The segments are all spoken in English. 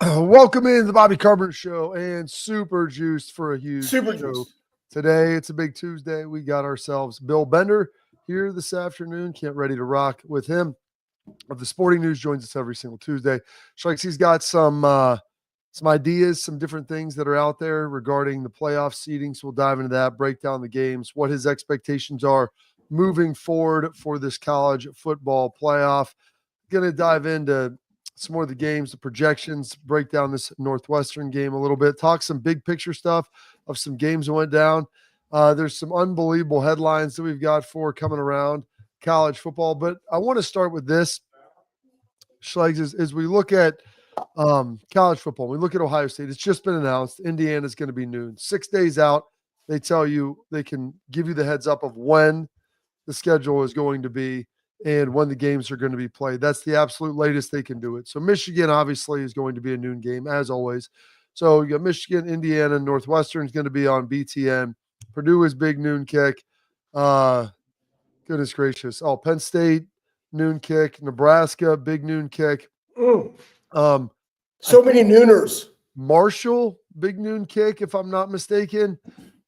Welcome in the Bobby Carpenter Show and super juiced for a huge Super show. juice. Today, it's a big Tuesday. We got ourselves Bill Bender here this afternoon. Can't ready to rock with him. Of the Sporting News joins us every single Tuesday. Schlegs, he's got some ideas, some different things that are out there regarding the playoff seeding. So we'll dive into that, break down the games, what his expectations are moving forward for this college football playoff. Going to dive into some more of the games, the projections, break down this Northwestern game a little bit, talk some big picture stuff of some games that went down. There's some unbelievable headlines that we've got for coming around college football, but I want to start with this, Schlegs, as we look at college football, we look at Ohio State. It's just been announced Indiana's going to be noon. 6 days out, they tell you, they can give you the heads up of when the schedule is going to be and when the games are going to be played. That's the absolute latest they can do it. So Michigan obviously is going to be a noon game, as always. So you got Michigan, Indiana, Northwestern is going to be on BTN. Purdue is big noon kick. Goodness gracious. Oh, Penn State, noon kick. Nebraska, big noon kick. So many nooners. Marshall, big noon kick, if I'm not mistaken.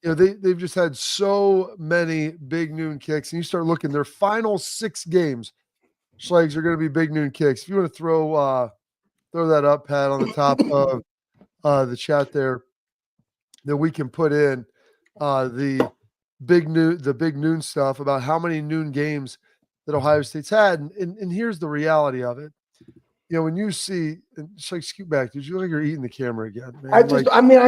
You know, they've just had so many big noon kicks. And you start looking, their final 6 games, Schlegs, are going to be big noon kicks. If you want to throw that up, Pat, on the top of the chat there, that we can put in the big noon stuff about how many noon games that Ohio State's had. And here's the reality of it. You know, when you see, it's like, scoot back. Did you look like you're eating the camera again, man? I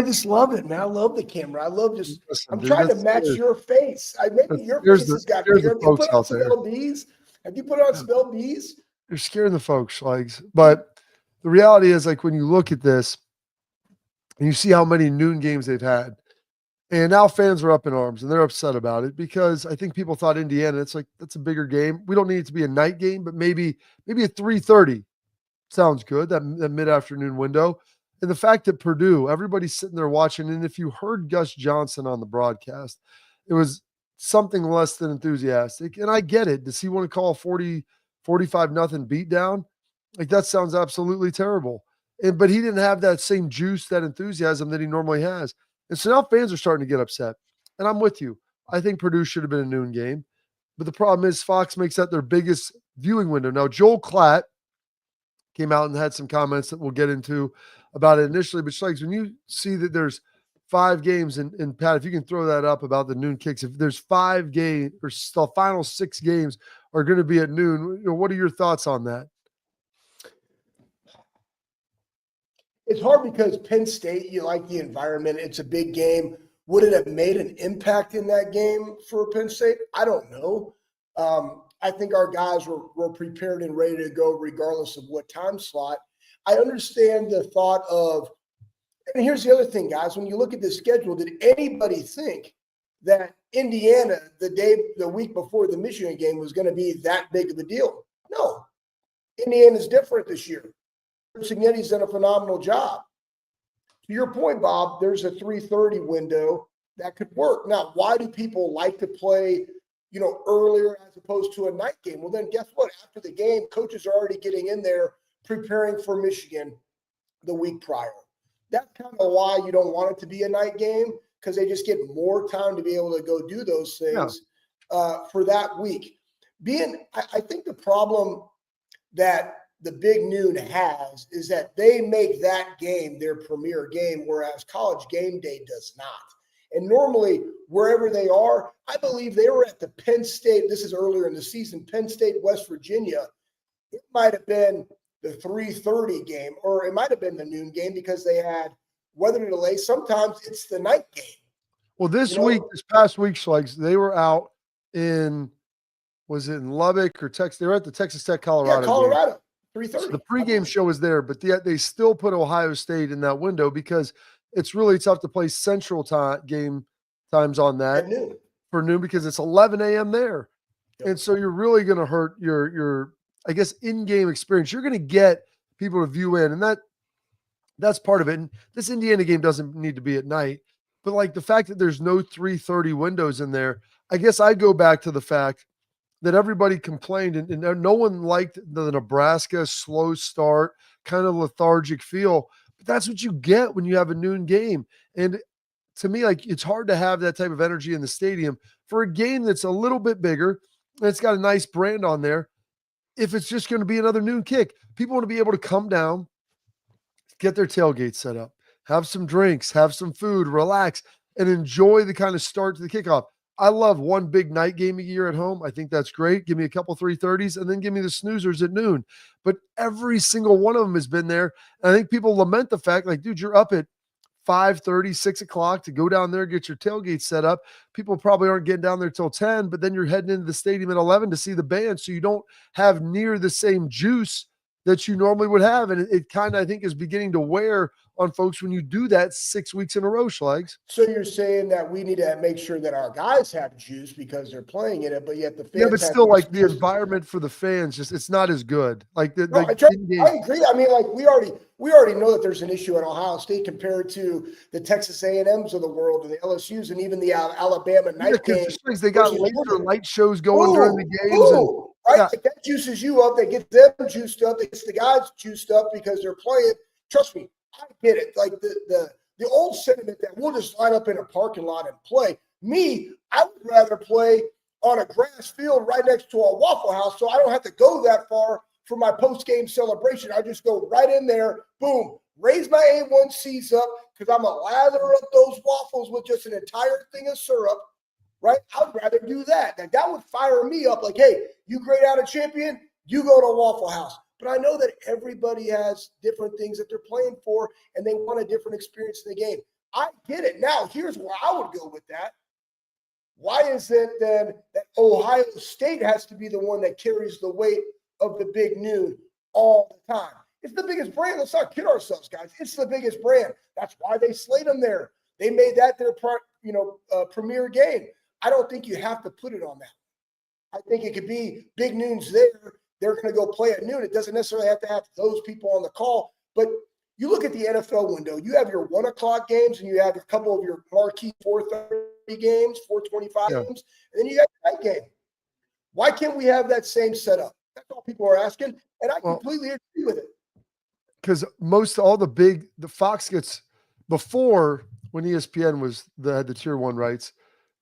just love it, man. I love the camera. I love just. Listen, I'm dude, trying to match your face. Maybe your face has got bigger. Have you put on some LBs? Have you put on some LBs? You're scaring the folks, Schlegs. But the reality is, like, when you look at this and you see how many noon games they've had, and now fans are up in arms and they're upset about it because I think people thought Indiana, it's like, that's a bigger game. We don't need it to be a night game, but maybe at 3:30. Sounds good, that mid-afternoon window. And the fact that Purdue, everybody's sitting there watching, and if you heard Gus Johnson on the broadcast, it was something less than enthusiastic. And I get it. Does he want to call 45-0 beatdown? Like, that sounds absolutely terrible. But he didn't have that same juice, that enthusiasm that he normally has. And so now fans are starting to get upset. And I'm with you. I think Purdue should have been a noon game. But the problem is Fox makes that their biggest viewing window. Now, Joel Klatt came out and had some comments that we'll get into about it initially. But Schlegs, when you see that there's 5 games, and Pat, if you can throw that up about the noon kicks, if there's 5 games or the final 6 games are going to be at noon, what are your thoughts on that? It's hard because Penn State, you like the environment. It's a big game. Would it have made an impact in that game for Penn State? I don't know. I think our guys were prepared and ready to go regardless of what time slot. I understand the thought of, and here's the other thing, guys, when you look at the schedule, did anybody think that Indiana, the week before the Michigan game, was going to be that big of a deal? No. Indiana's different this year. Cignetti's done a phenomenal job. To your point, Bob, there's a 3:30 window that could work. Now, why do people like to play earlier as opposed to a night game? Well, then guess what? After the game, coaches are already getting in there preparing for Michigan the week prior. That's kind of why you don't want it to be a night game, because they just get more time to be able to go do those things for that week. I think the problem that the big noon has is that they make that game their premier game, whereas College Game Day does not. And normally, wherever they are, I believe they were at the Penn State. This is earlier in the season, Penn State, West Virginia. It might have been the 3:30 game, or it might have been the noon game because they had weather delay. Sometimes it's the night game. Well, this past week, Schlegs, they were out in, was it in Lubbock or Texas? They were at the Texas Tech, Colorado. Yeah, Colorado, 3:30. So the pregame show was there, but yet they still put Ohio State in that window because it's really tough to play Central time game times on that for noon because it's 11 a.m. there. Yep. And so you're really going to hurt your I guess, in-game experience. You're going to get people to view in, and that's part of it. And this Indiana game doesn't need to be at night, but like the fact that there's no 3:30 windows in there, I guess I go back to the fact that everybody complained and no one liked the Nebraska slow start, kind of lethargic feel. But that's what you get when you have a noon game. And to me, like, it's hard to have that type of energy in the stadium for a game that's a little bit bigger and it's got a nice brand on there. If it's just going to be another noon kick, people want to be able to come down, get their tailgate set up, have some drinks, have some food, relax, and enjoy the kind of start to the kickoff. I love one big night game a year at home. I think that's great. Give me a couple 3:30s and then give me the snoozers at noon. But every single one of them has been there. And I think people lament the fact, like, dude, you're up at 5:30, 6 o'clock to go down there, get your tailgate set up. People probably aren't getting down there till 10, but then you're heading into the stadium at 11 to see the band. So you don't have near the same juice that you normally would have. And it kind of, I think, is beginning to wear on folks when you do that 6 weeks in a row, Schlegs. So you're saying that we need to make sure that our guys have juice because they're playing in it, but yet the fans. Yeah, but still, like, the environment for the fans, just it's not as good. Like I agree. I mean, like we already know that there's an issue at Ohio State compared to the Texas A&Ms of the world and the LSUs and even the Alabama night game. They got laser light shows going during the games. Right, like that juices you up. That gets them juiced up. That gets the guys juiced up because they're playing. Trust me, I get it. Like the old sentiment that we'll just line up in a parking lot and play. Me, I would rather play on a grass field right next to a Waffle House, so I don't have to go that far for my post-game celebration. I just go right in there, boom, raise my A1Cs up because I'm going to lather up those waffles with just an entire thing of syrup. Right? I'd rather do that. That would fire me up like, hey, you grade out a champion, you go to Waffle House. But I know that everybody has different things that they're playing for, and they want a different experience in the game. I get it. Now, here's where I would go with that. Why is it then that Ohio State has to be the one that carries the weight of the big noon all the time? It's the biggest brand. Let's not kid ourselves, guys. It's the biggest brand. That's why they slayed them there. They made that their premier game. I don't think you have to put it on that. I think it could be big noons there. They're going to go play at noon. It doesn't necessarily have to have those people on the call. But you look at the NFL window. You have your 1 o'clock games, and you have a couple of your marquee 4:30 games, 4:25 games, and then you have the night game. Why can't we have that same setup? That's all people are asking, and I completely agree with it. Because the Fox gets, before when ESPN had the tier 1 rights,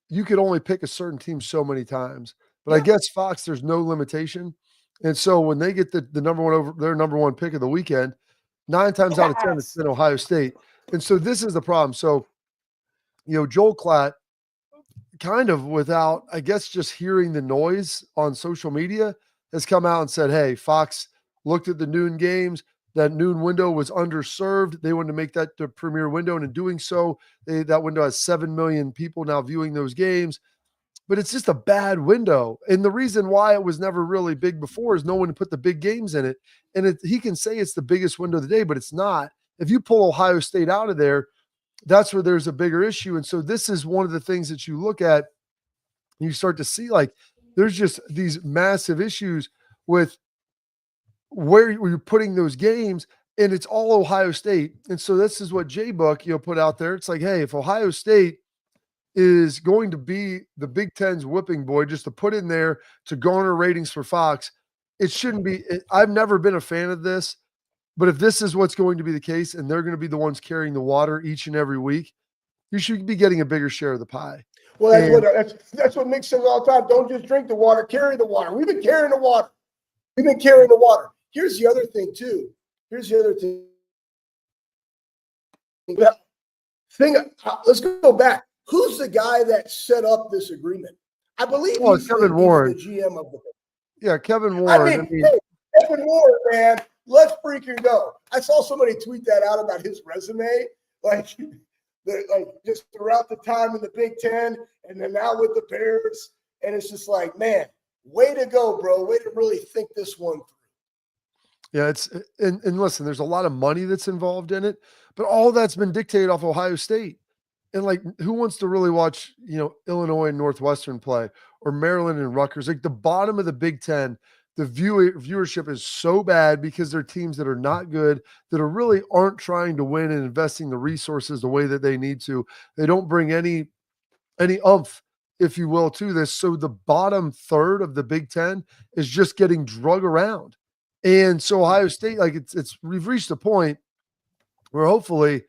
you could only pick a certain team so many times. But I guess Fox, there's no limitation. And so when they get the number one over their number one pick of the weekend, 9 times out of 10, it's in Ohio State. And so this is the problem. So, Joel Klatt, kind of without, I guess, just hearing the noise on social media, has come out and said, hey, Fox looked at the noon games. That noon window was underserved. They wanted to make that the premier window. And in doing so, that window has 7 million people now viewing those games. But it's just a bad window. And the reason why it was never really big before is no one put the big games in it. And he can say it's the biggest window of the day, but it's not. If you pull Ohio State out of there, that's where there's a bigger issue. And so this is one of the things that you look at, and you start to see, like, there's just these massive issues with where you're putting those games, and it's all Ohio State. And so this is what J-Book, put out there. It's like, hey, if Ohio State is going to be the Big Ten's whipping boy just to put in there to garner ratings for Fox, it shouldn't be. I've never been a fan of this, but if this is what's going to be the case and they're going to be the ones carrying the water each and every week, you should be getting a bigger share of the pie. Well, that's what Mick says all the time. Don't just drink the water, carry the water. We've been carrying the water. Here's the other thing, too. Let's go back. Who's the guy that set up this agreement? I believe he's Kevin Warren, the GM of the. Yeah, Kevin Warren. Kevin Warren, man, let's freaking go. I saw somebody tweet that out about his resume, like just throughout the time in the Big Ten, and then now with the Bears, and it's just like, man, way to go, bro. Way to really think this one through. Yeah, and listen, there's a lot of money that's involved in it, but all that's been dictated off Ohio State. And, like, who wants to really watch, Illinois and Northwestern play, or Maryland and Rutgers? Like, the bottom of the Big Ten, the viewership is so bad because they're teams that are not good, that aren't trying to win and investing the resources the way that they need to. They don't bring any oomph, if you will, to this. So the bottom third of the Big Ten is just getting drug around. And so Ohio State, like, we've reached a point where hopefully,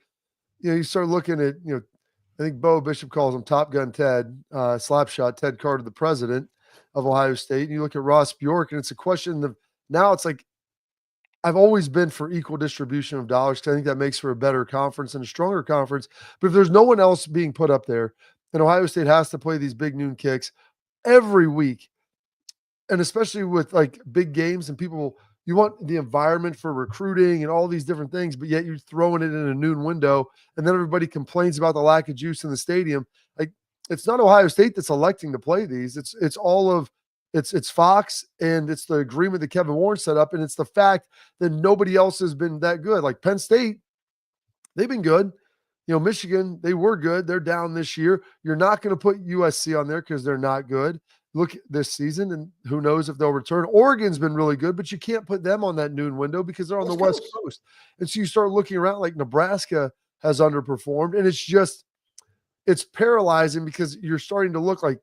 you start looking at, I think Bo Bishop calls him Top Gun Ted, Slapshot Ted Carter, the president of Ohio State. And you look at Ross Bjork, and it's a question of now it's like, I've always been for equal distribution of dollars because I think that makes for a better conference and a stronger conference. But if there's no one else being put up there, then Ohio State has to play these big noon kicks every week. And especially with like big games and people, you want the environment for recruiting and all these different things, but yet you're throwing it in a noon window and then everybody complains about the lack of juice in the stadium. Like, it's not Ohio State that's electing to play these. It's all of it's Fox, and it's the agreement that Kevin Warren set up, and it's the fact that nobody else has been that good. Like Penn State, they've been good. Michigan, they were good. They're down this year. You're not going to put USC on there because they're not good. Look this season, and who knows if they'll return. Oregon's been really good, but you can't put them on that noon window because they're on the West Coast. And so you start looking around, like Nebraska has underperformed, and it's paralyzing because you're starting to look like,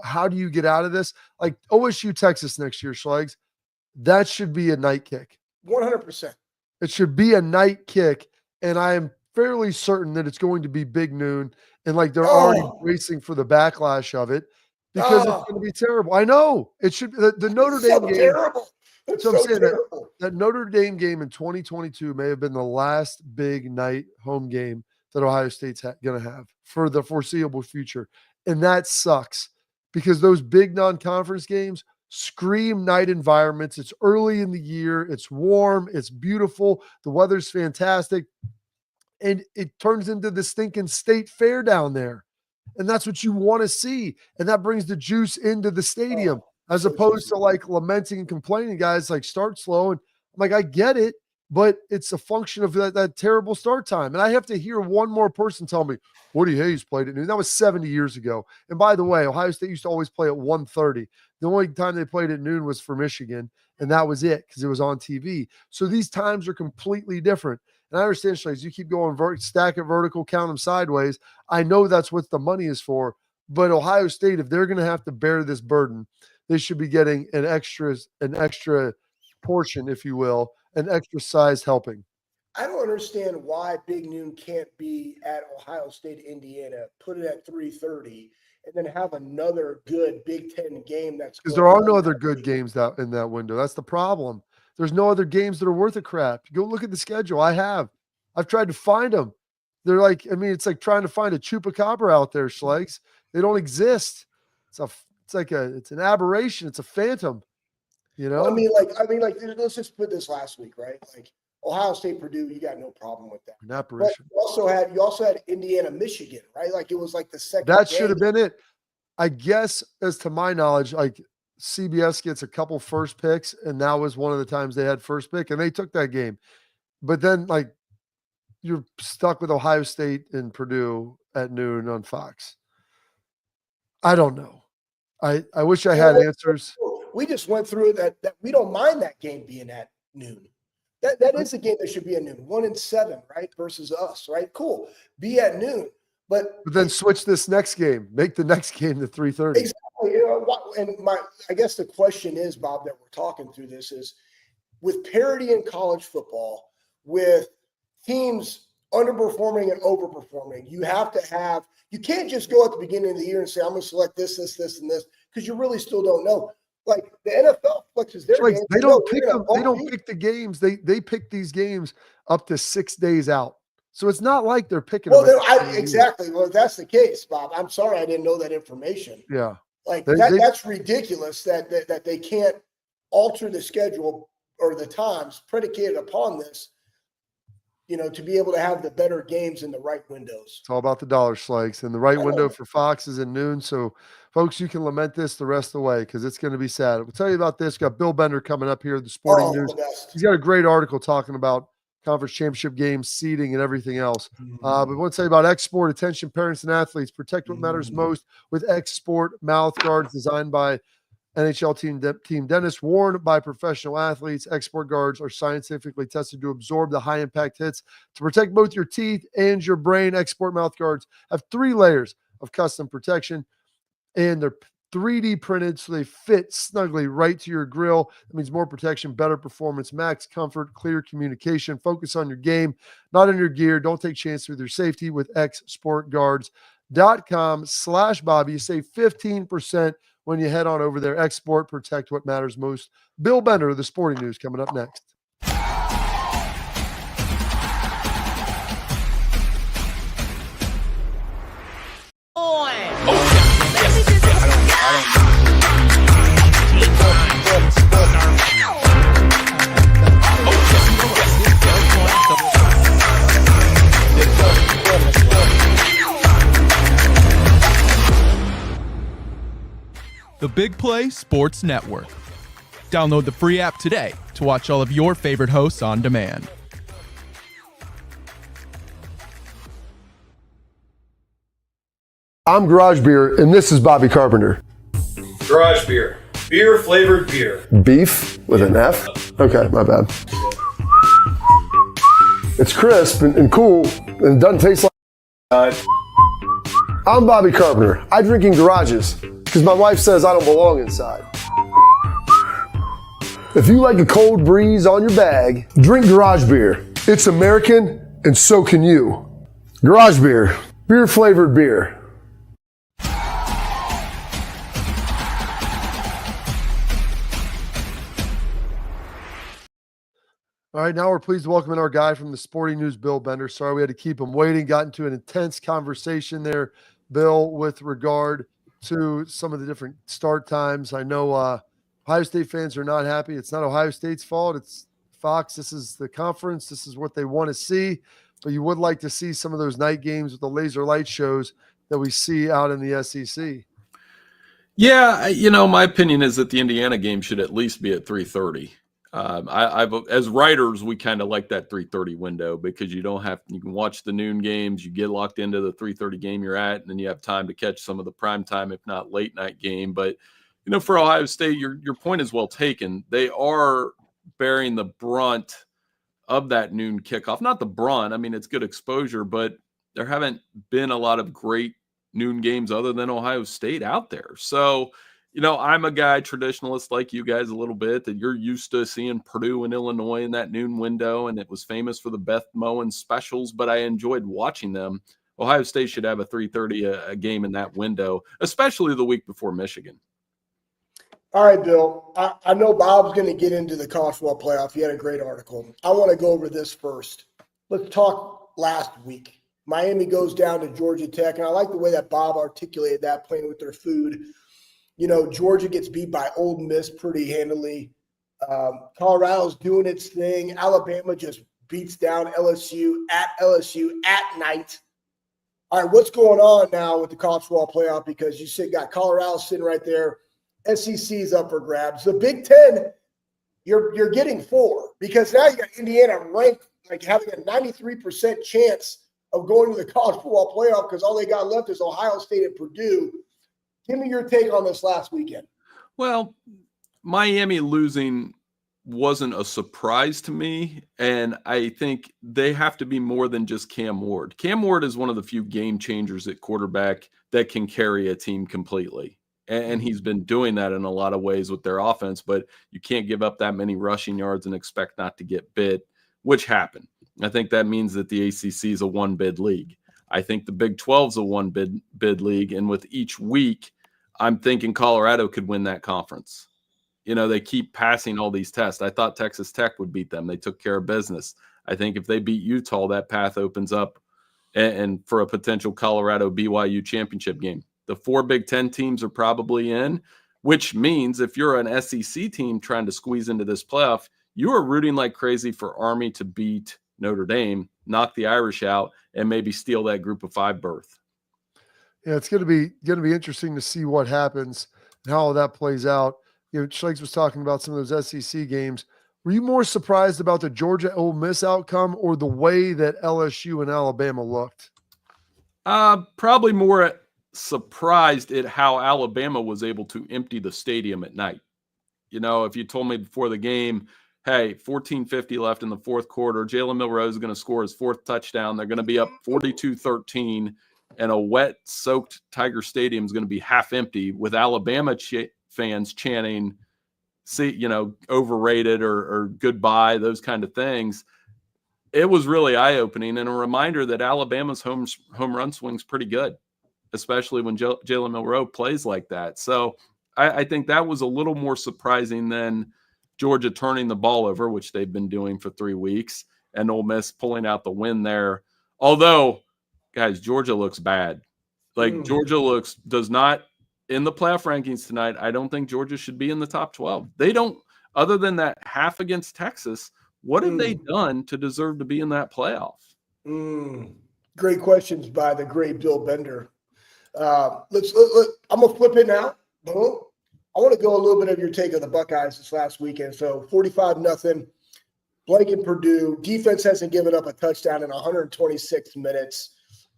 how do you get out of this? Like OSU, Texas next year, Schlegs, that should be a night kick. 100%. It should be a night kick, and I am fairly certain that it's going to be big noon, and like they're already bracing for the backlash of it because it's going to be terrible. I know it should be the Notre Dame game. Terrible. That's so I'm saying terrible. That Notre Dame game in 2022 may have been the last big night home game that Ohio State's going to have for the foreseeable future, and that sucks because those big non-conference games scream night environments. It's early in the year. It's warm. It's beautiful. The weather's fantastic. And it turns into the stinking state fair down there. And that's what you want to see. And that brings the juice into the stadium as opposed to like lamenting and complaining, guys, like start slow. And I'm like, I get it, but it's a function of that terrible start time. And I have to hear one more person tell me, Woody Hayes played at noon. That was 70 years ago. And by the way, Ohio State used to always play at 1:30. The only time they played at noon was for Michigan, and that was it because it was on TV. So these times are completely different. And I understand, Schlegs, you keep going stack it vertical, count them sideways. I know that's what the money is for. But Ohio State, if they're going to have to bear this burden, they should be getting an extra portion, if you will, an extra size helping. I don't understand why Big Noon can't be at Ohio State, Indiana, put it at 3:30, and then have another good Big Ten game. That's because there are no other good games in that window. That's the problem. There's no other games that are worth a crap. Go look at the schedule. I've tried to find them. They're like, it's like trying to find a chupacabra out there, Schlegs. They don't exist. It's an aberration. It's a phantom. Well, let's just put this last week, right? Like Ohio State, Purdue, you got no problem with that. An apparition. But you also had Indiana, Michigan, right? Like it was like the second. That should have been it. I guess, as to my knowledge, like CBS gets a couple first picks, and that was one of the times they had first pick, and they took that game. But then, like, you're stuck with Ohio State and Purdue at noon on Fox. I don't know. I wish I had answers. We just went through that we don't mind that game being at noon. That is a game that should be at noon. 1-7, right? Versus us, right? Cool. Be at noon. But then switch this next game. Make the next game to 3:30. Exactly. And I guess the question is, Bob, that we're talking through this is with parity in college football, with teams underperforming and overperforming, you can't just go at the beginning of the year and say, I'm going to select this, and this, because you really still don't know. Like the NFL flexes their games. They don't pick them. They don't pick the games. They pick these games up to 6 days out. So it's not like they're picking. Well, exactly. Well, if that's the case, Bob, I'm sorry I didn't know that information. Yeah. Like that's ridiculous that they can't alter the schedule or the times predicated upon this, to be able to have the better games in the right windows. It's all about the dollar, Schlegs. And the right window for Fox is at noon. So, folks, you can lament this the rest of the way because it's going to be sad. We'll tell you about this. We've got Bill Bender coming up here, the Sporting News. He's got a great article talking about conference championship games, seeding, and everything else. But we want to tell you about X-Sport. Attention, parents and athletes. Protect what matters most with X-Sport mouth guards designed by NHL team dentists, worn by professional athletes. X-Sport guards are scientifically tested to absorb the high-impact hits to protect both your teeth and your brain. X-Sport mouth guards have 3 layers of custom protection, and they're 3D printed so they fit snugly right to your grill. That means more protection, better performance, max comfort, clear communication. Focus on your game, not on your gear. Don't take chances with your safety with xsportguards.com/Bobby. You save 15% when you head on over there. Export, protect what matters most. Bill Bender of the Sporting News coming up next. The Big Play Sports Network. Download the free app today to watch all of your favorite hosts on demand. I'm Garage Beer, and this is Bobby Carpenter. Garage Beer. Beer flavored beer. Beef with an F? Okay, my bad. It's crisp and cool, and it doesn't taste like... I'm Bobby Carpenter. I drink in garages because my wife says I don't belong inside. If you like a cold breeze on your bag, drink Garage Beer. It's American, and so can you. Garage Beer. Beer flavored beer. All right, now we're pleased to welcome in our guy from the Sporting News, Bill Bender. Sorry we had to keep him waiting. Got into an intense conversation there, Bill, with regard to some of the different start times. I know Ohio State fans are not happy. It's not Ohio State's fault. It's Fox. This is the conference. This is what they want to see. But you would like to see some of those night games with the laser light shows that we see out in the SEC. Yeah, my opinion is that the Indiana game should at least be at 3:30. As writers, we kind of like that 3:30 window because you can watch the noon games, you get locked into the 3:30 game you're at, and then you have time to catch some of the prime time, if not late night game. But, for Ohio State, your point is well taken. They are bearing the brunt of that noon kickoff. Not the brunt. I mean, it's good exposure, but there haven't been a lot of great noon games other than Ohio State out there. So, I'm a guy, traditionalist like you guys a little bit, that you're used to seeing Purdue and Illinois in that noon window, and it was famous for the Beth Moen specials, but I enjoyed watching them. Ohio State should have a 3:30 a game in that window, especially the week before Michigan. All right, Bill. I know Bob's going to get into the college football playoff. He had a great article. I want to go over this first. Let's talk last week. Miami goes down to Georgia Tech, and I like the way that Bob articulated that, playing with their food. Georgia gets beat by Ole Miss pretty handily. Colorado's doing its thing. Alabama just beats down LSU at night. All right, what's going on now with the college football playoff? Because you got Colorado sitting right there. SEC's up for grabs. The Big Ten, you're getting 4 because now you got Indiana ranked, like having a 93% chance of going to the college football playoff because all they got left is Ohio State and Purdue. Give me your take on this last weekend. Well, Miami losing wasn't a surprise to me, and I think they have to be more than just Cam Ward. Cam Ward is one of the few game changers at quarterback that can carry a team completely, and he's been doing that in a lot of ways with their offense, but you can't give up that many rushing yards and expect not to get bit, which happened. I think that means that the ACC is a one-bid league. I think the Big 12 is a one-bid league, and with each week, I'm thinking Colorado could win that conference. They keep passing all these tests. I thought Texas Tech would beat them. They took care of business. I think if they beat Utah, that path opens up and for a potential Colorado BYU championship game. The 4 Big Ten teams are probably in, which means if you're an SEC team trying to squeeze into this playoff, you are rooting like crazy for Army to beat Notre Dame, knock the Irish out, and maybe steal that group of 5 berth. Yeah, it's going to be interesting to see what happens and how all that plays out. Schlegs was talking about some of those SEC games. Were you more surprised about the Georgia Ole Miss outcome or the way that LSU and Alabama looked? Probably more surprised at how Alabama was able to empty the stadium at night. If you told me before the game, hey, 14:50 left in the fourth quarter, Jalen Milroe is going to score his 4th touchdown. They're going to be up 42-13. and a wet, soaked Tiger Stadium is going to be half empty with Alabama fans chanting, overrated or goodbye, those kind of things. It was really eye-opening and a reminder that Alabama's home run swing's pretty good, especially when Jalen Milroe plays like that. So I think that was a little more surprising than Georgia turning the ball over, which they've been doing for 3 weeks, and Ole Miss pulling out the win there. Although, guys, Georgia looks bad. Georgia does not, in the playoff rankings tonight, I don't think Georgia should be in the top 12. They don't, other than that half against Texas, what have they done to deserve to be in that playoff? Great questions by the great Bill Bender. I'm going to flip it now. Boom. I want to go a little bit of your take of the Buckeyes this last weekend. So 45-0, blanket Purdue. Defense hasn't given up a touchdown in 126 minutes.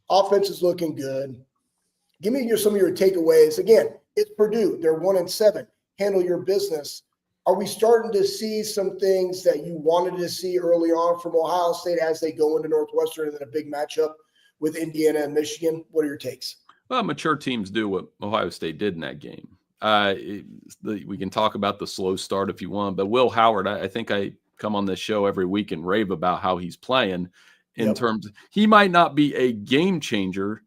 Offense is looking good. Give me some of your takeaways. Again, it's Purdue. They're 1-7. Handle your business. Are we starting to see some things that you wanted to see early on from Ohio State as they go into Northwestern and then a big matchup with Indiana and Michigan? What are your takes? Well, mature teams do what Ohio State did in that game. We can talk about the slow start if you want, but Will Howard, I think I come on this show every week and rave about how he's playing in terms. He might not be a game changer,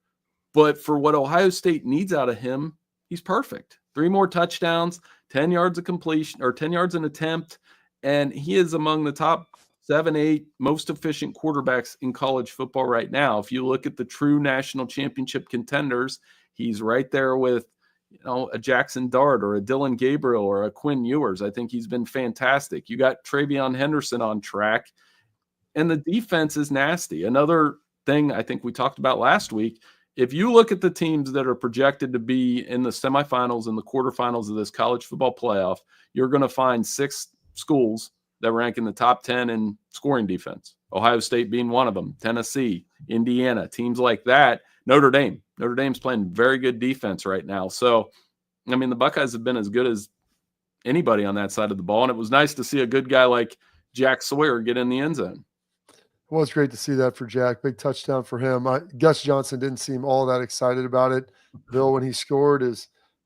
but for what Ohio State needs out of him, he's perfect. 3 more touchdowns, 10 yards of completion or 10 yards an attempt. And he is among the top 7, 8 most efficient quarterbacks in college football right now. If you look at the true national championship contenders, he's right there with, a Jackson Dart or a Dylan Gabriel or a Quinn Ewers. I think he's been fantastic. You got Travion Henderson on track, and the defense is nasty. Another thing I think we talked about last week, if you look at the teams that are projected to be in the semifinals and the quarterfinals of this college football playoff, you're going to find 6 schools that rank in the top 10 in scoring defense. Ohio State being one of them, Tennessee, Indiana, teams like that. Notre Dame's playing very good defense right now. So, I mean, the Buckeyes have been as good as anybody on that side of the ball, and it was nice to see a good guy like Jack Sawyer get in the end zone. Well, it's great to see that for Jack. Big touchdown for him. Gus Johnson didn't seem all that excited about it. Bill, when he scored,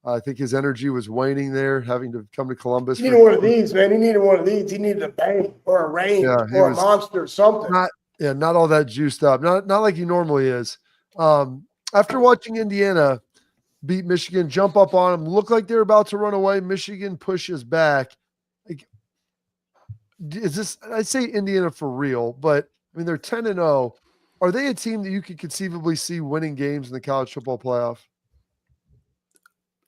I think his energy was waning there, having to come to Columbus. He needed one of these, man. He needed one of these. He needed a bang or a rain or a monster or something. Not all that juiced up. Not like he normally is. After watching Indiana beat Michigan, jump up on them, look like they're about to run away, Michigan pushes back. I say Indiana for real, but I mean, they're 10-0. Are they a team that you could conceivably see winning games in the college football playoff?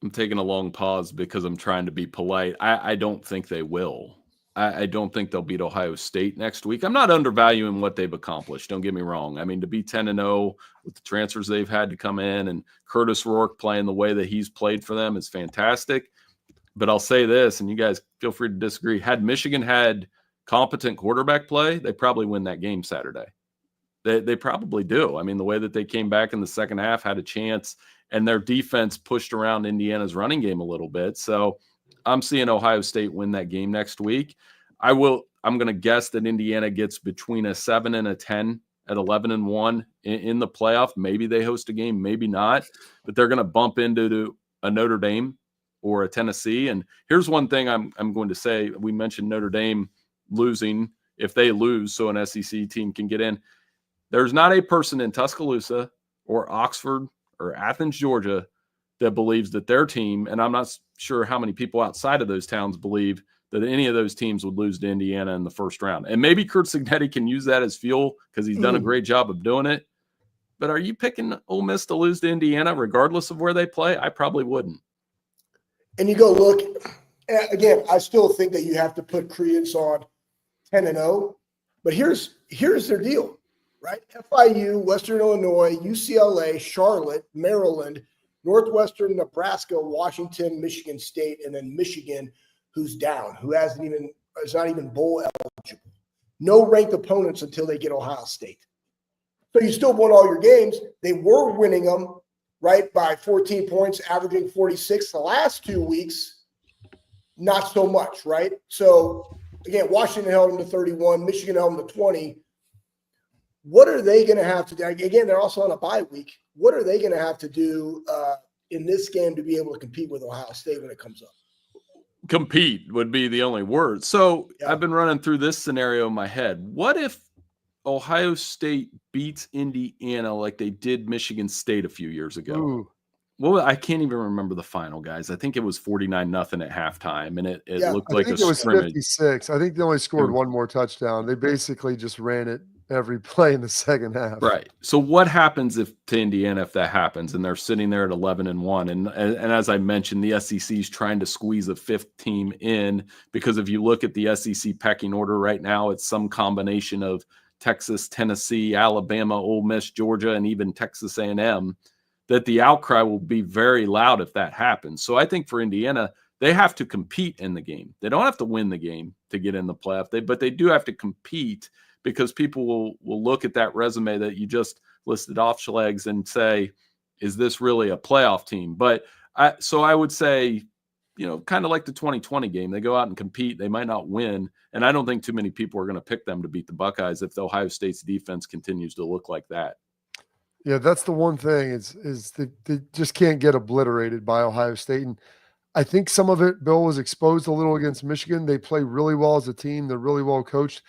I'm taking a long pause because I'm trying to be polite. I don't think they will. I don't think they'll beat Ohio State next week. I'm not undervaluing what they've accomplished. Don't get me wrong. I mean, to be 10-0 with the transfers they've had to come in and Curtis Rourke playing the way that he's played for them is fantastic. But I'll say this, and you guys feel free to disagree. Had Michigan had competent quarterback play, they probably win that game Saturday. They probably do. I mean, the way that they came back in the second half, had a chance, and their defense pushed around Indiana's running game a little bit. So I'm seeing Ohio State win that game next week. I'm going to guess that Indiana gets between a 7 and a 10 at 11-1 in the playoff. Maybe they host a game, maybe not, but they're going to bump into a Notre Dame or a Tennessee. And here's one thing I'm going to say. We mentioned Notre Dame losing. If they lose, so an SEC team can get in. There's not a person in Tuscaloosa or Oxford or Athens, Georgia, that believes that their team, and I'm not sure how many people outside of those towns believe that any of those teams would lose to Indiana in the first round. And maybe Curt Cignetti can use that as fuel because he's done a great job of doing it. But are you picking Ole Miss to lose to Indiana regardless of where they play? I probably wouldn't. And you go look, again, I still think that you have to put credence on 10-0. But here's their deal, right? FIU, Western Illinois, UCLA, Charlotte, Maryland, Northwestern, Nebraska, Washington, Michigan State, and then Michigan, who's down, who is not even bowl eligible. No ranked opponents until they get Ohio State. So you still won all your games. They were winning them, right, by 14 points, averaging 46. The last 2 weeks, not so much, right? So, again, Washington held them to 31. Michigan held them to 20. What are they going to have to do? Again, they're also on a bye week. What are they going to have to do in this game to be able to compete with Ohio State when it comes up? Compete would be the only word. So Yeah. I've been running through this scenario in my head. What if Ohio State beats Indiana like they did Michigan State a few years ago? Ooh. Well, I can't even remember the final, guys. I think it was 49-0 at halftime, and it Yeah, looked I like think a it was scrimmage. 56. I think they only scored one more touchdown. They basically just ran it every play in the second half. Right. So what happens if to Indiana if that happens and they're sitting there at 11-1 and as I mentioned, the SEC is trying to squeeze a fifth team in because if you look at the SEC pecking order right now, it's some combination of Texas, Tennessee, Alabama, Ole Miss, Georgia, and even Texas A&M. That the outcry will be very loud if that happens. So I think for Indiana, they have to compete in the game. They don't have to win the game to get in the playoff, but they do have to compete because people will look at that resume that you just listed off, Schlegs, and say, is this really a playoff team? But I would say, kind of like the 2020 game, they go out and compete. They might not win. And I don't think too many people are going to pick them to beat the Buckeyes if the Ohio State's defense continues to look like that. Yeah, that's the one thing is they just can't get obliterated by Ohio State. And I think some of it, Bill, was exposed a little against Michigan. They play really well as a team. They're really well coached.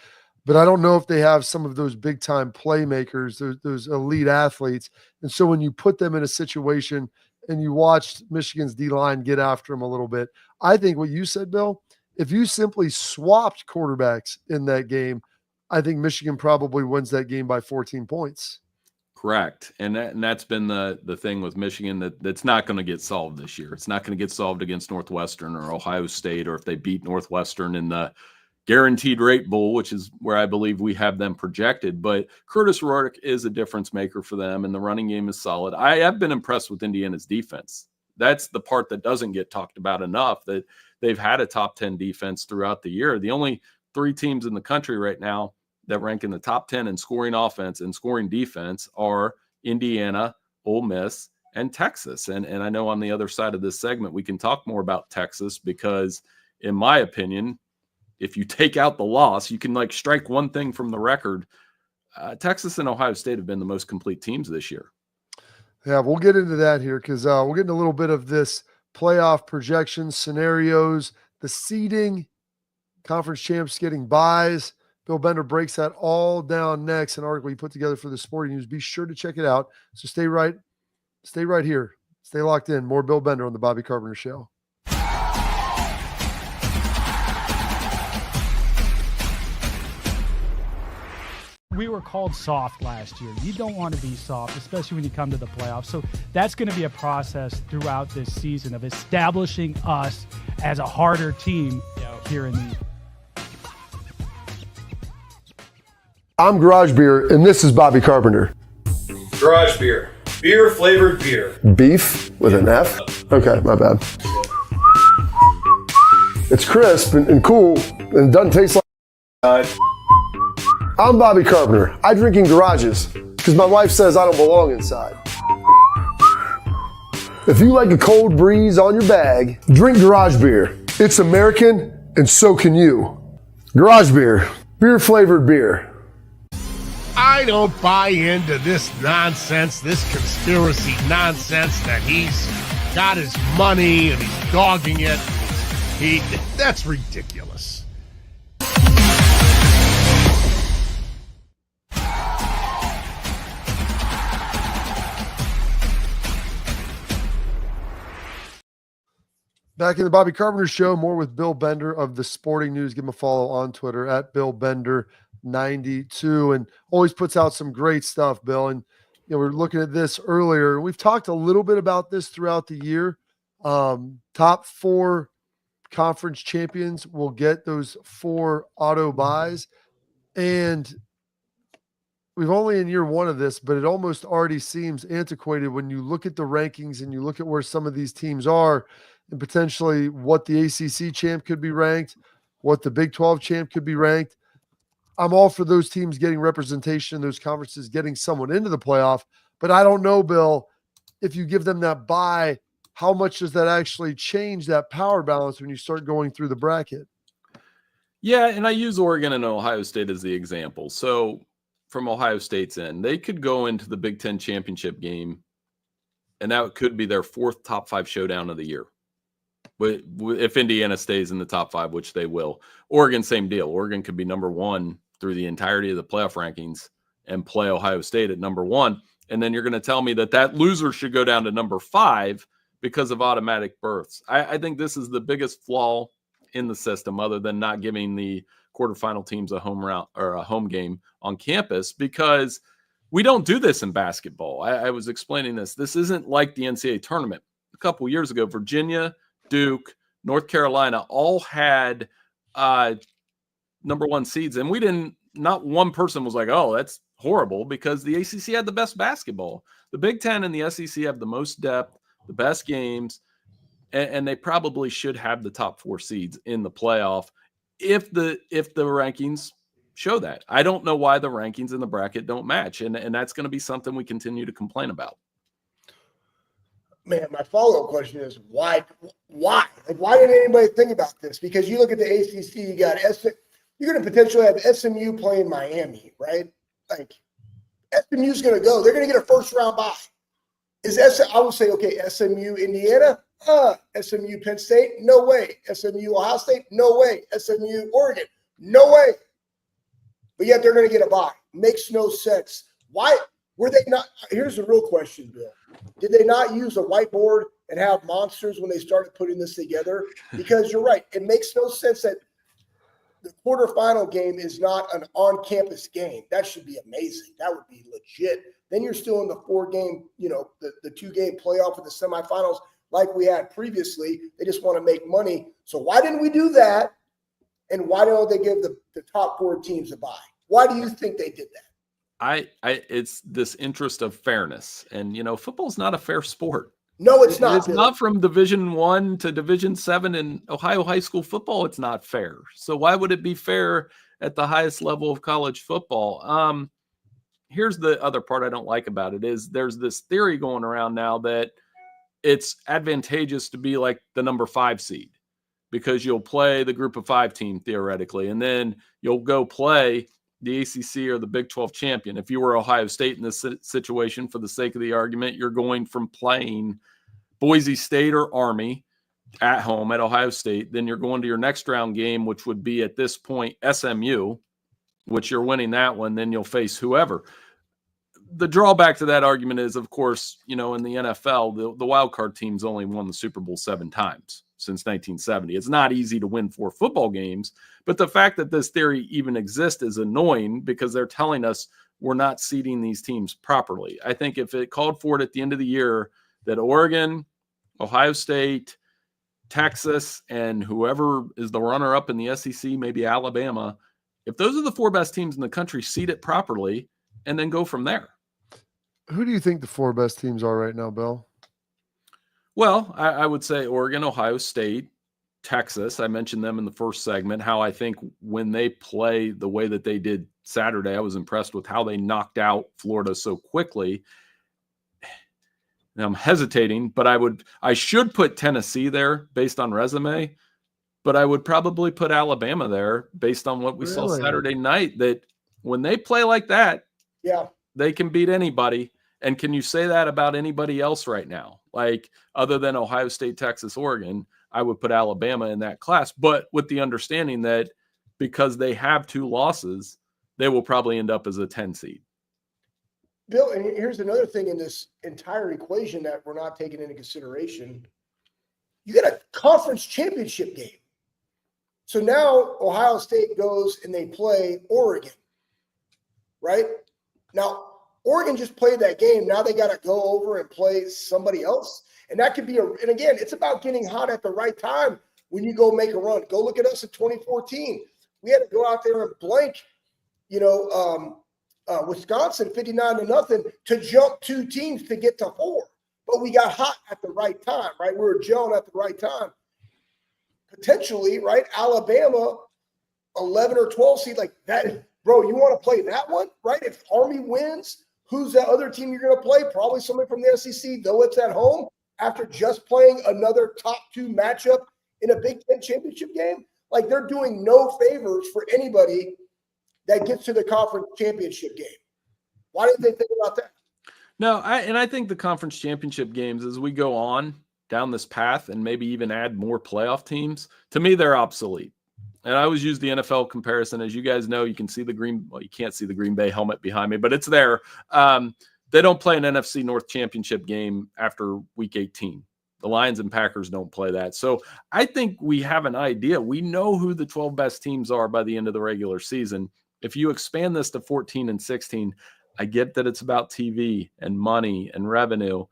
But I don't know if they have some of those big-time playmakers, those elite athletes. And so when you put them in a situation and you watched Michigan's D-line get after them a little bit, I think what you said, Bill, if you simply swapped quarterbacks in that game, I think Michigan probably wins that game by 14 points. Correct. And that's been the thing with Michigan that's not going to get solved this year. It's not going to get solved against Northwestern or Ohio State, or if they beat Northwestern in the guaranteed rate bowl, which is where I believe we have them projected. But Curtis Rourke is a difference maker for them, and the running game is solid. I have been impressed with Indiana's defense. That's the part that doesn't get talked about enough, that they've had a top 10 defense throughout the year. The only three teams in the country right now that rank in the top 10 in scoring offense and scoring defense are Indiana, Ole Miss, and Texas. And I know on the other side of this segment, we can talk more about Texas because, in my opinion, if you take out the loss, you can strike one thing from the record. Texas and Ohio State have been the most complete teams this year. Yeah, we'll get into that here because we're getting a little bit of this playoff projections, scenarios, the seeding, conference champs getting buys. Bill Bender breaks that all down next. An article he put together for the Sporting News. Be sure to check it out. So stay right here. Stay locked in. More Bill Bender on the Bobby Carpenter Show. We were called soft last year. You don't want to be soft, especially when you come to the playoffs. So that's going to be a process throughout this season of establishing us as a harder team here in the. I'm Garage Beer, and this is Bobby Carpenter. Garage beer. Beer flavored beer. Beef with an F? Okay, my bad. It's crisp and cool, and it doesn't taste like. I'm Bobby Carpenter. I drink in garages because my wife says I don't belong inside. If you like a cold breeze on your bag, drink Garage Beer. It's American, and so can you. Garage Beer. Beer flavored beer. I don't buy into this nonsense, this conspiracy nonsense that he's got his money and he's dogging it. That's ridiculous. Back in the Bobby Carpenter Show, more with Bill Bender of the Sporting News. Give him a follow on Twitter at BillBender92, and always puts out some great stuff, Bill. And we're looking at this earlier. We've talked a little bit about this throughout the year. Top 4 conference champions will get those 4 auto buys, and we've only in year 1 of this, but it almost already seems antiquated when you look at the rankings and you look at where some of these teams are. And potentially what the ACC champ could be ranked, what the Big 12 champ could be ranked. I'm all for those teams getting representation in those conferences, getting someone into the playoff. But I don't know, Bill, if you give them that bye, how much does that actually change that power balance when you start going through the bracket? Yeah, and I use Oregon and Ohio State as the example. So from Ohio State's end. They could go into the Big Ten championship game, and that could be their 4th top 5 showdown of the year. But if Indiana stays in the top 5, which they will. Oregon, same deal. Oregon could be number 1 through the entirety of the playoff rankings and play Ohio State at number 1. And then you're going to tell me that loser should go down to number 5 because of automatic berths. I think this is the biggest flaw in the system, other than not giving the quarterfinal teams a home round or a home game on campus, because we don't do this in basketball. I was explaining this. This isn't like the NCAA tournament. A couple years ago, Virginia, Duke, North Carolina all had number 1 seeds, and not one person was like, oh, that's horrible, because the ACC had the best basketball. The Big Ten and the SEC have the most depth, the best games, and they probably should have the top 4 seeds in the playoff if the rankings show that. I don't know why the rankings in the bracket don't match, and that's going to be something we continue to complain about. Man, my follow-up question is why? Like, why didn't anybody think about this? Because you look at the ACC, you're going to potentially have SMU playing Miami, right? Like, SMU's going to go. They're going to get a first-round bye. I will say, okay, SMU, Indiana, SMU, Penn State, no way. SMU, Ohio State, no way. SMU, Oregon, no way. But yet they're going to get a bye. Makes no sense. Why were they not? Here's the real question, Bill. Did they not use a whiteboard and have monsters when they started putting this together? Because you're right. It makes no sense that the quarterfinal game is not an on-campus game. That should be amazing. That would be legit. Then you're still in the 4-game, the 2-game playoff of the semifinals like we had previously. They just want to make money. So why didn't we do that? And why don't they give the top 4 teams a bye? Why do you think they did that? It's this interest of fairness, and football's not a fair sport. No, it's not. It's not. From Division I to Division 7 in Ohio high school football. It's not fair. So why would it be fair at the highest level of college football? Here's the other part I don't like about it is there's this theory going around now that it's advantageous to be like the number 5 seed, because you'll play the group of 5 team theoretically, and then you'll go play the ACC or the Big 12 champion. If you were Ohio State in this situation, for the sake of the argument, you're going from playing Boise State or Army at home at Ohio State, then you're going to your next round game, which would be at this point SMU, which you're winning that one, then you'll face whoever. The drawback to that argument is, of course, in the NFL, the wild card teams only won the Super Bowl 7 times since 1970. It's not easy to win 4 football games, but the fact that this theory even exists is annoying, because they're telling us we're not seeding these teams properly. I think if it called for it at the end of the year that Oregon, Ohio State, Texas, and whoever is the runner-up in the SEC, maybe Alabama, if those are the 4 best teams in the country, seed it properly and then go from there. Who do you think the 4 best teams are right now, Bill? Well, I would say Oregon, Ohio State, Texas. I mentioned them in the first segment, how I think when they play the way that they did Saturday, I was impressed with how they knocked out Florida so quickly. Now I'm hesitating, but I should put Tennessee there based on resume, but I would probably put Alabama there based on what we saw Saturday night, that when they play like that, they can beat anybody. And can you say that about anybody else right now? Like, other than Ohio State, Texas, Oregon, I would put Alabama in that class, but with the understanding that because they have 2 losses, they will probably end up as a 10 seed. Bill, and here's another thing in this entire equation that we're not taking into consideration. You got a conference championship game. So now Ohio State goes and they play Oregon, right? Now, Oregon just played that game. Now they got to go over and play somebody else. And that could be and again, it's about getting hot at the right time when you go make a run. Go look at us in 2014. We had to go out there and blank, Wisconsin 59-0 to jump 2 teams to get to 4. But we got hot at the right time, right? We were gelling at the right time. Potentially, right? Alabama, 11 or 12 seed, like that. Bro, you want to play that one, right? If Army wins, who's that other team you're going to play? Probably somebody from the SEC, though it's at home, after just playing another top 2 matchup in a Big Ten championship game. Like, they're doing no favors for anybody that gets to the conference championship game. Why didn't they think about that? No, I think the conference championship games, as we go on down this path and maybe even add more playoff teams, to me, they're obsolete. And I always use the NFL comparison. As you guys know, you can see you can't see the Green Bay helmet behind me, but it's there. They don't play an NFC North championship game after week 18. The Lions and Packers don't play that. So I think we have an idea. We know who the 12 best teams are by the end of the regular season. If you expand this to 14 and 16, I get that it's about TV and money and revenue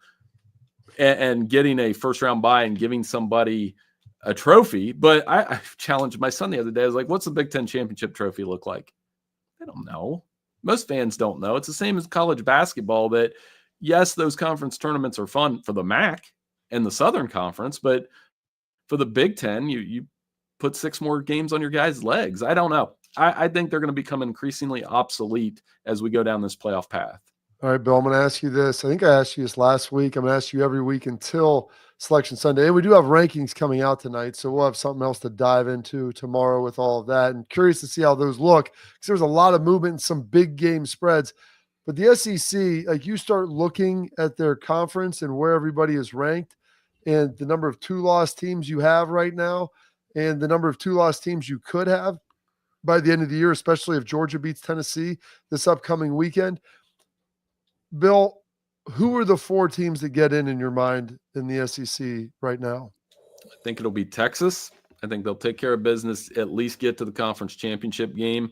and getting a first-round bye and giving somebody a trophy. But I challenged my son the other day. I was like, what's the Big Ten championship trophy look like? They don't know. Most fans don't know. It's the same as college basketball that, yes, those conference tournaments are fun for the MAC and the Southern Conference, but for the Big Ten, you put 6 more games on your guys' legs. I don't know. I think they're going to become increasingly obsolete as we go down this playoff path. All right, Bill, I'm going to ask you this. I think I asked you this last week. I'm going to ask you every week until Selection Sunday. And we do have rankings coming out tonight, so we'll have something else to dive into tomorrow with all of that. And curious to see how those look, because there's a lot of movement and some big game spreads. But the SEC, like, you start looking at their conference and where everybody is ranked and the number of 2-loss teams you have right now and the number of 2-loss teams you could have by the end of the year, especially if Georgia beats Tennessee this upcoming weekend. Bill, who are the 4 teams that get in your mind in the SEC right now? I think it'll be Texas. I think they'll take care of business, at least get to the conference championship game.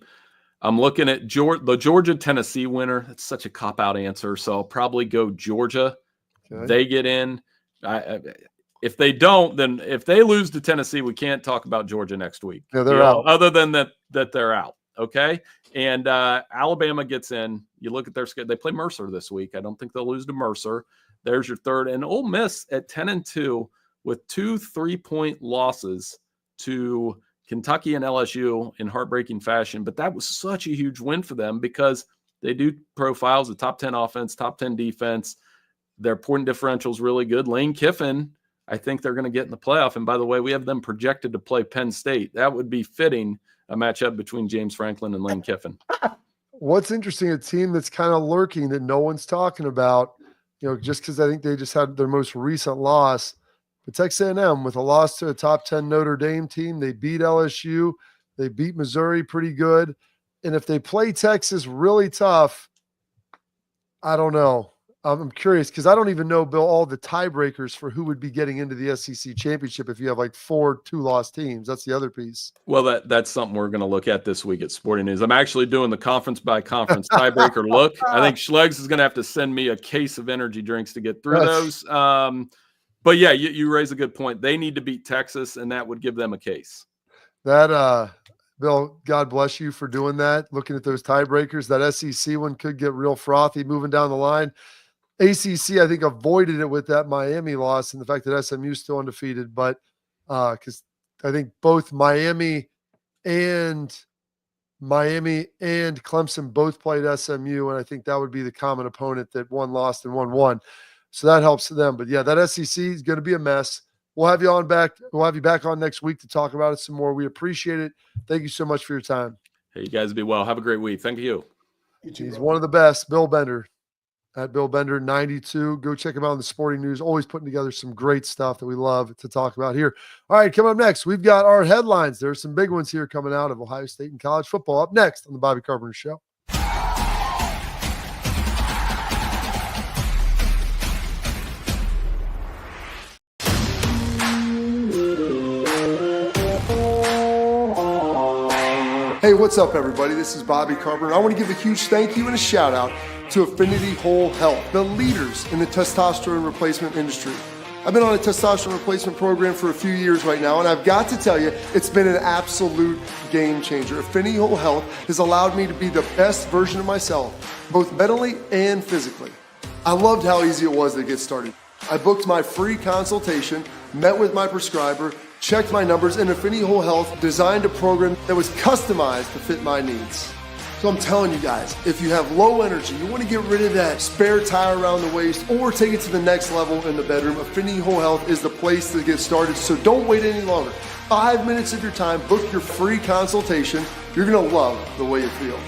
I'm looking at the Georgia-Tennessee winner. That's such a cop-out answer, so I'll probably go Georgia. Okay. They get in. If they don't, then if they lose to Tennessee, we can't talk about Georgia next week. Yeah, they're out. Other than that they're out. Okay. And Alabama gets in. You look at their schedule. They play Mercer this week. I don't think they'll lose to Mercer. There's your third. And Ole Miss at 10-2 with 2 3-point losses to Kentucky and LSU in heartbreaking fashion. But that was such a huge win for them because they do profiles, a top 10 offense, top 10 defense. Their point differential is really good. Lane Kiffin, I think they're going to get in the playoff. And by the way, we have them projected to play Penn State. That would be fitting, a matchup between James Franklin and Lane Kiffin. What's interesting, a team that's kind of lurking that no one's talking about, just because I think they just had their most recent loss. But Texas A&M with a loss to a top 10 Notre Dame team. They beat LSU. They beat Missouri pretty good. And if they play Texas really tough, I don't know. I'm curious because I don't even know, Bill, all the tiebreakers for who would be getting into the SEC championship if you have like 4 2-loss teams. That's the other piece. Well, that's something we're going to look at this week at Sporting News. I'm actually doing the conference by conference tiebreaker look. I think Schlegs is going to have to send me a case of energy drinks to get through those. But yeah, you raise a good point. They need to beat Texas, and that would give them a case. That, Bill, God bless you for doing that. Looking at those tiebreakers, that SEC one could get real frothy moving down the line. ACC, I think, avoided it with that Miami loss and the fact that SMU is still undefeated. But because I think both Miami and Clemson both played SMU, and I think that would be the common opponent that one lost and one won. So that helps them. But yeah, that SEC is going to be a mess. We'll have you on back. We'll have you back on next week to talk about it some more. We appreciate it. Thank you so much for your time. Hey, you guys be well. Have a great week. Thank you. He's one of the best, Bill Bender. At Bill Bender 92. Go check him out in the Sporting News. Always putting together some great stuff that we love to talk about here. All right, coming up next, we've got our headlines. There's some big ones here coming out of Ohio State and college football. Up next on the Bobby Carpenter Show. Hey, what's up, everybody? This is Bobby Carpenter. I want to give a huge thank you and a shout out to Affinity Whole Health, the leaders in the testosterone replacement industry. I've been on a testosterone replacement program for a few years right now, and I've got to tell you, it's been an absolute game changer. Affinity Whole Health has allowed me to be the best version of myself, both mentally and physically. I loved how easy it was to get started. I booked my free consultation, met with my prescriber, checked my numbers, and Affinity Whole Health designed a program that was customized to fit my needs. So I'm telling you guys, if you have low energy, you want to get rid of that spare tire around the waist or take it to the next level in the bedroom, Affinity Whole Health is the place to get started. So don't wait any longer. 5 minutes of your time, book your free consultation. You're going to love the way you feel.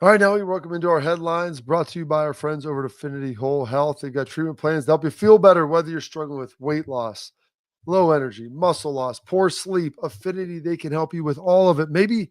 All right, now we welcome into our headlines, brought to you by our friends over at Affinity Whole Health. They've got treatment plans to help you feel better, whether you're struggling with weight loss, low energy, muscle loss, poor sleep. Affinity, they can help you with all of it. Maybe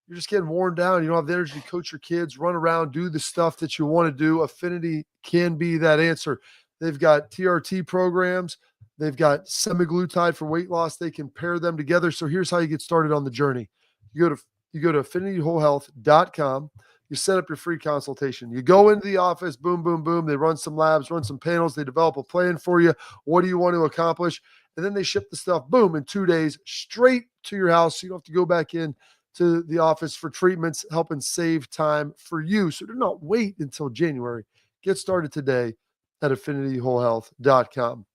you're just getting worn down. You don't have the energy to coach your kids, run around, do the stuff that you want to do. Affinity can be that answer. They've got TRT programs. They've got semaglutide for weight loss. They can pair them together. So here's how you get started on the journey. You go to affinityWholeHealth.com. You set up your free consultation. You go into the office, boom, boom, boom. They run some labs, run some panels. They develop a plan for you. What do you want to accomplish? And then they ship the stuff, boom, in 2 days straight to your house. So you don't have to go back in to the office for treatments, helping save time for you. So do not wait until January. Get started today at affinityWholeHealth.com.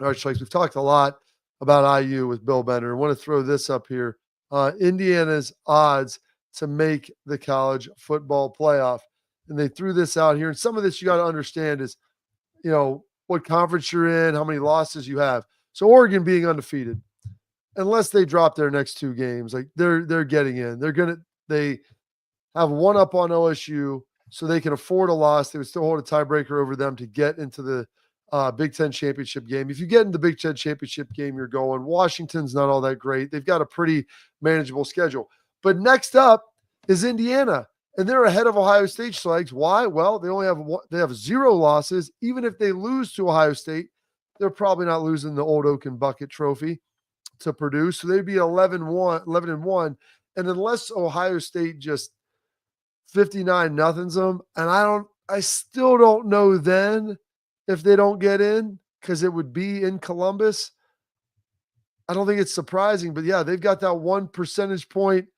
All right, Schlegs, we've talked a lot about IU with Bill Bender. I want to throw this up here. Indiana's odds to make the college football playoff. And they threw this out here. And some of this you got to understand is, what conference you're in, how many losses you have. So Oregon being undefeated, unless they drop their next 2 games, like they're getting in. They have one up on OSU, so they can afford a loss. They would still hold a tiebreaker over them to get into the Big Ten championship game. If you get in the Big Ten championship game, you're going. Washington's not all that great. They've got a pretty manageable schedule. But next up is Indiana, and they're ahead of Ohio State. Schlegs. Why? Well, they have 0 losses. Even if they lose to Ohio State, they're probably not losing the old Oak and Bucket trophy to Purdue. So they'd be 11-1. And unless Ohio State just 59-0's them, and I still don't know then if they don't get in, because it would be in Columbus. I don't think it's surprising, but yeah, they've got that 1 percentage point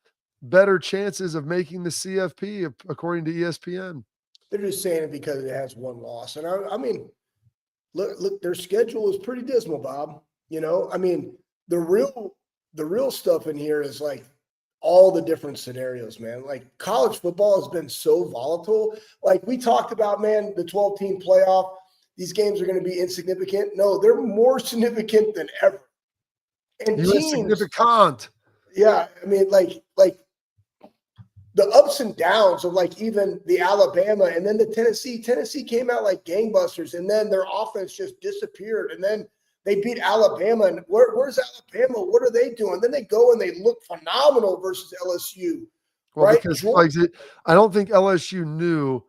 better chances of making the CFP, according to ESPN. They're just saying it because it has 1 loss. And I mean, look, their schedule is pretty dismal, Bob. I mean, the real stuff in here is like all the different scenarios, man. Like college football has been so volatile. Like we talked about, man, the 12-team playoff, these games are going to be insignificant. No, they're more significant than ever. And teams, significant. Yeah, I mean, like the ups and downs of like even the Alabama and then the Tennessee. Tennessee came out like gangbusters, and then their offense just disappeared. And then they beat Alabama. And where's Alabama? What are they doing? Then they go and they look phenomenal versus LSU. Well, right? because I don't think LSU knew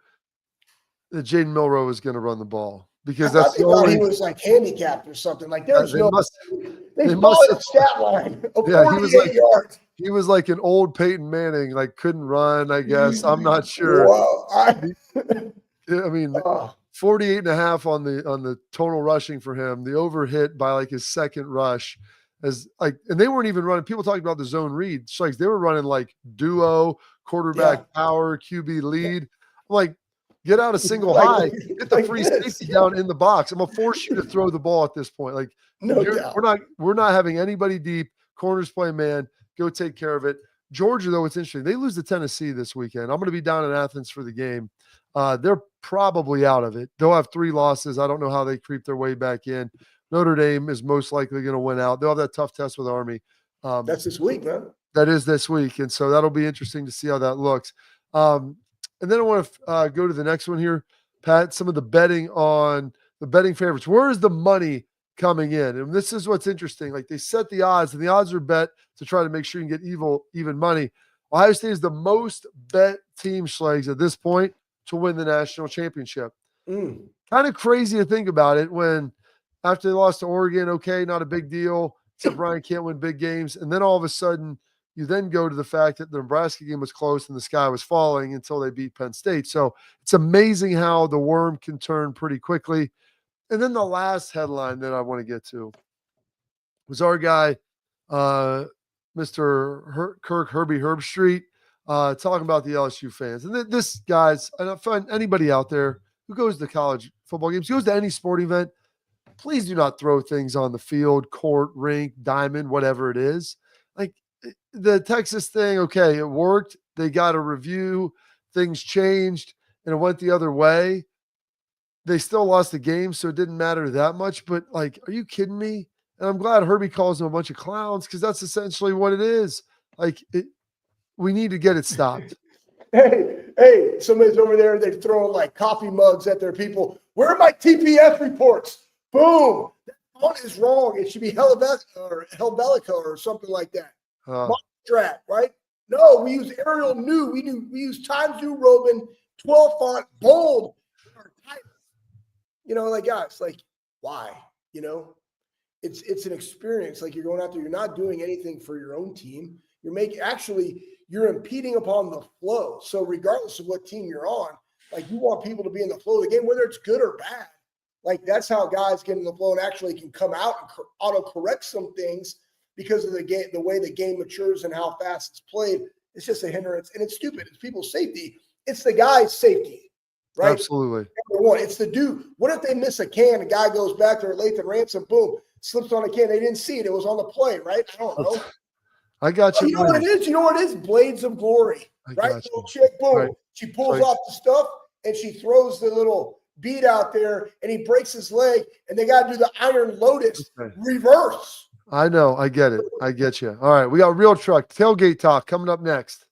that Jaden Milroe was going to run the ball, because that's the only. He was like handicapped or something. Like there's no. They must followed have, a stat line of 48 he yards. He was like an old Peyton Manning, like couldn't run, I guess. I'm not sure. Wow. I mean, 48.5 on the total rushing for him. The over hit by like his second rush, and they weren't even running. People talking about the zone read. Schlegs, they were running like duo, quarterback power, QB lead. I'm like, get out a single high, get the free safety down in the box. I'm gonna force you to throw the ball at this point. Like, no doubt. We're not having anybody deep. Corners play man. Go take care of it. Georgia, though, it's interesting. They lose to Tennessee this weekend. I'm going to be down in Athens for the game. They're probably out of it. They'll have 3 losses. I don't know how they creep their way back in. Notre Dame is most likely going to win out. They'll have that tough test with Army. That's this week, man. That is this week. And so that'll be interesting to see how that looks. And then I want to go to the next one here, Pat, some of the betting favorites. Where is the money coming in? And this is what's interesting. Like, they set the odds, and the odds are bet to try to make sure you can get even money. Ohio State is the most bet team, Schlegs, at this point to win the national championship. Kind of crazy to think about it when after they lost to Oregon, okay, not a big deal, except Ryan can't win big games. And then all of a sudden you then go to the fact that the Nebraska game was close and the sky was falling until they beat Penn State. So it's amazing how the worm can turn pretty quickly. And then the last headline that I want to get to was our guy, Mr. Kirk Herbstreit, talking about the LSU fans. And this, guys, I don't find anybody out there who goes to college football games, goes to any sporting event, please do not throw things on the field, court, rink, diamond, whatever it is. Like, the Texas thing, okay, it worked. They got a review. Things changed, and it went the other way. They still lost the game, so it didn't matter that much. But, like, are you kidding me? And I'm glad Herbie calls them a bunch of clowns because that's essentially what it is. Like, we need to get it stopped. Hey, somebody's over there. They're throwing, like, coffee mugs at their people. Where are my TPS reports? Boom. That font is wrong. It should be Helvetica or something like that. Strat, right? No, we use Arial New. We use Times New Roman, 12 font, bold. You know, like, guys, like, why? You know, it's an experience. Like, you're going out there, you're not doing anything for your own team. You're impeding upon the flow. So regardless of what team you're on, like, you want people to be in the flow of the game, whether it's good or bad. Like, that's how guys get in the flow and actually can come out and auto-correct some things because of the way the game matures and how fast it's played. It's just a hindrance, and it's stupid. It's people's safety. It's the guy's safety. Right? Absolutely. Number one, it's the dude. What if they miss a can? The guy goes back there, Lathan Ransom, boom, slips on a can. They didn't see it. It was on the play, right? I don't know. I got you. You know what it is? You know what it is? Blades of glory, right? Little chick, boom. Right. She pulls off the stuff, and she throws the little bead out there, and he breaks his leg, and they got to do the Iron Lotus reverse. I know. I get it. I get you. All right. We got Real Truck Tailgate Talk coming up next.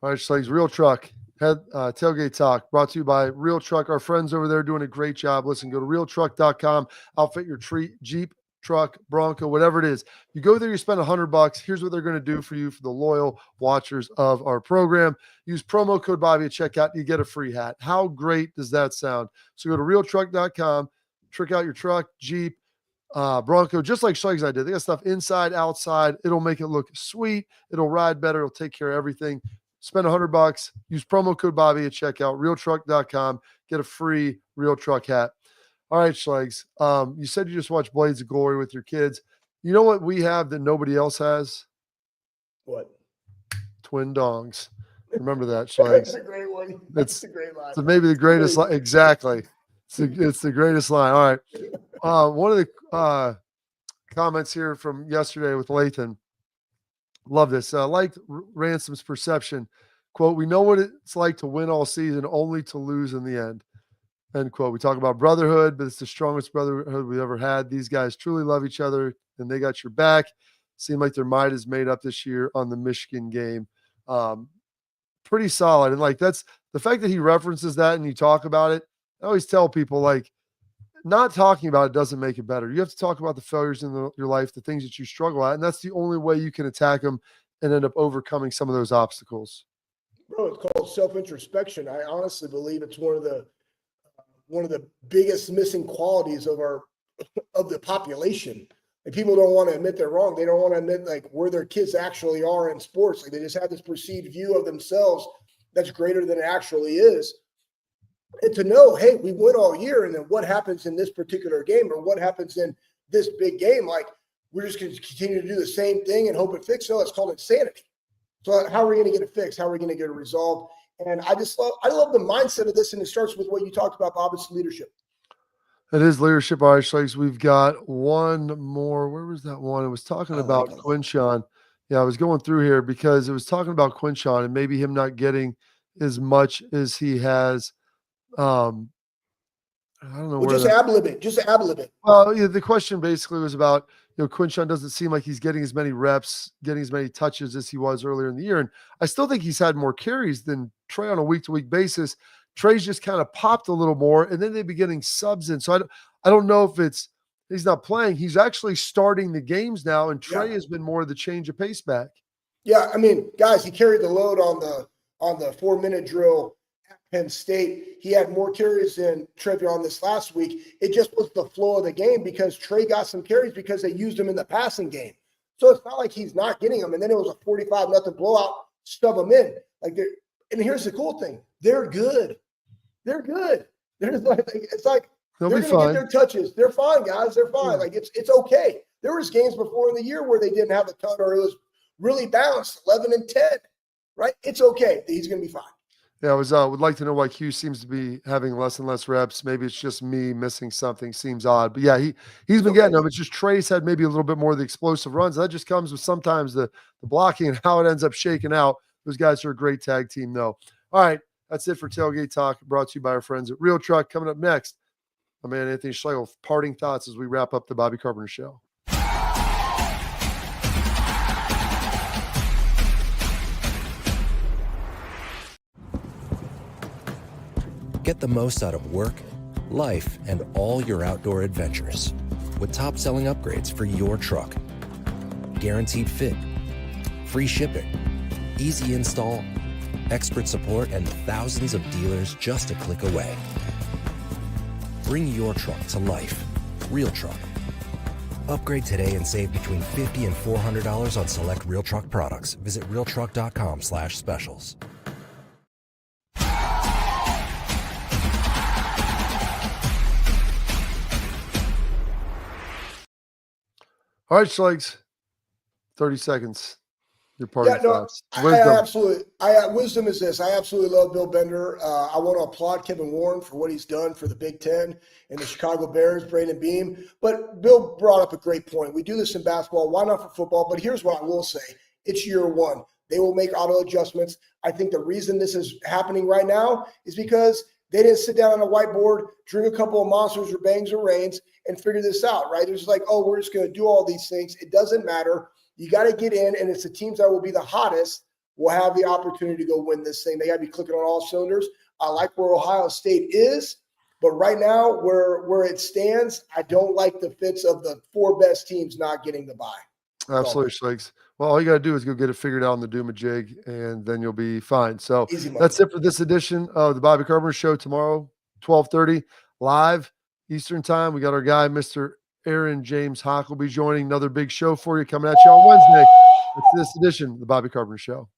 All right, Schlegs, Real Truck Tailgate Talk brought to you by Real Truck. Our friends over there doing a great job. Listen, go to realtruck.com, outfit your Jeep, truck, Bronco, whatever it is. You go there, you spend $100. Here's what they're going to do for you, for the loyal watchers of our program. Use promo code Bobby at checkout. You get a free hat. How great does that sound? So go to realtruck.com, trick out your truck, Jeep, Bronco, just like Schlegs and I did. They got stuff inside, outside. It'll make it look sweet. It'll ride better. It'll take care of everything. Spend $100. Use promo code Bobby at checkout. Realtruck.com. Get a free Real Truck hat. All right, Schlegs. You said you just watched Blades of Glory with your kids. You know what we have that nobody else has? What? Twin dongs. Remember that, Schlegs. That's a great one. That's a great line. So maybe the greatest line. Exactly. It's the greatest line. All right. One of the comments here from yesterday with Lathan. Love this. Liked Ransom's perception. Quote, we know what it's like to win all season only to lose in the end. End quote. We talk about brotherhood, but it's the strongest brotherhood we ever had. These guys truly love each other, and they got your back. Seemed like their mind is made up this year on the Michigan game. Pretty solid. And, like, that's the fact that he references that and you talk about it. I always tell people, like, not talking about it doesn't make it better. You have to talk about the failures in your life, the things that you struggle at, and that's the only way you can attack them and end up overcoming some of those obstacles. Bro, it's called self-introspection. I honestly believe it's one of the biggest missing qualities of the population. And people don't want to admit they're wrong. They don't want to admit, like, where their kids actually are in sports. Like, they just have this perceived view of themselves that's greater than it actually is. And to know, hey, we win all year, and then what happens in this particular game or what happens in this big game, like, we're just going to continue to do the same thing and hope it fixes. No, it's called insanity. So how are we going to get it fixed? How are we going to get it resolved? And I love the mindset of this, and it starts with what you talked about, Bob. It's leadership. It is leadership, all right, Schlegs. We've got one more. Where was that one? It was talking about Quinshawn. Yeah, I was going through here because it was talking about Quinshawn and maybe him not getting as much as he has. I don't know. Well, just ab-lib it. Well, yeah, the question basically was about, Quinshawn doesn't seem like he's getting as many reps, getting as many touches as he was earlier in the year. And I still think he's had more carries than Trey on a week-to-week basis. Trey's just kind of popped a little more, and then they'd be getting subs in. So I don't know if it's he's not playing. He's actually starting the games now, and Trey Yeah. has been more the change of pace back. Yeah, I mean, guys, he carried the load on the 4-minute drill at Penn State. He had more carries than Trevion this last week. It just was the flow of the game because Trey got some carries because they used him in the passing game. So it's not like he's not getting them. And then it was a 45-0 blowout, stub them in. And here's the cool thing: they're good. They're good. It's like They'll they're be going to fine. get their touches. They're fine, guys. They're fine. Yeah. Like it's okay. There was games before in the year where they didn't have a ton, or it was really balanced, 11-10. Right? It's okay. He's going to be fine. Yeah, would like to know why Q seems to be having less and less reps. Maybe it's just me missing something. Seems odd, but yeah, he's been getting them. It's just Trey's had maybe a little bit more of the explosive runs. That just comes with sometimes the blocking and how it ends up shaking out. Those guys are a great tag team, though. All right, that's it for Tailgate Talk, brought to you by our friends at Real Truck. Coming up next, my man Anthony Schlegel, parting thoughts as we wrap up the Bobby Carpenter Show. Get the most out of work, life, and all your outdoor adventures with top-selling upgrades for your truck. Guaranteed fit, free shipping, easy install, expert support, and thousands of dealers just a click away. Bring your truck to life. Real Truck. Upgrade today and save between $50 and $400 on select Real Truck products. Visit realtruck.com/specials. All right, Schlegs, 30 seconds. Your parting thoughts. Wisdom is this. I absolutely love Bill Bender. I want to applaud Kevin Warren for what he's done for the Big Ten and the Chicago Bears, Brandon Beam. But Bill brought up a great point. We do this in basketball. Why not for football? But here's what I will say. It's year one. They will make auto adjustments. I think the reason this is happening right now is because they didn't sit down on a whiteboard, drink a couple of Monsters or Bangs or Reigns, and figure this out, right? They're just like, oh, we're just going to do all these things. It doesn't matter. You got to get in, and it's the teams that will be the hottest will have the opportunity to go win this thing. They got to be clicking on all cylinders. I like where Ohio State is, but right now where it stands, I don't like the fits of the 4 best teams not getting the bye. Absolutely, Schlegs. Well, all you got to do is go get it figured out in the Doom-a-Jig, and then you'll be fine. So that's it for this edition of the Bobby Carpenter Show. Tomorrow, 12:30, live Eastern time. We got our guy, Mr. Aaron James Hawk, will be joining. Another big show for you coming at you on Wednesday. That's this edition of the Bobby Carpenter Show.